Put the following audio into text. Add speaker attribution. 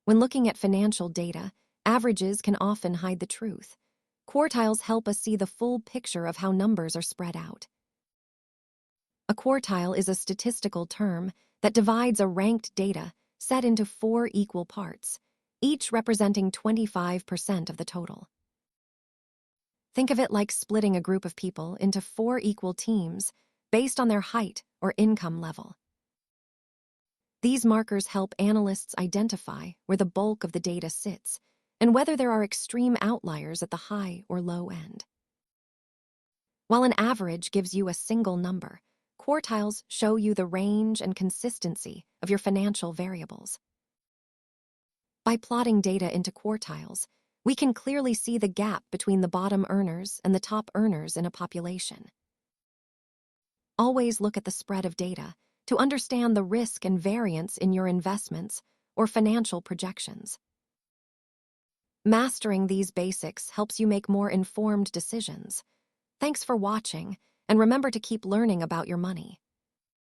Speaker 1: When looking at financial data, averages can often hide the truth. Quartiles help us see the full picture of how numbers are spread out. A quartile is a statistical term that divides a ranked data set into 4 equal parts, each representing 25% of the total. Think of it like splitting a group of people into 4 equal teams based on their height or income level. These markers help analysts identify where the bulk of the data sits and whether there are extreme outliers at the high or low end. While an average gives you a single number, quartiles show you the range and consistency of your financial variables. By plotting data into quartiles, we can clearly see the gap between the bottom earners and the top earners in a population. Always look at the spread of data to understand the risk and variance in your investments or financial projections. Mastering these basics helps you make more informed decisions. Thanks for watching, and remember to keep learning about your money.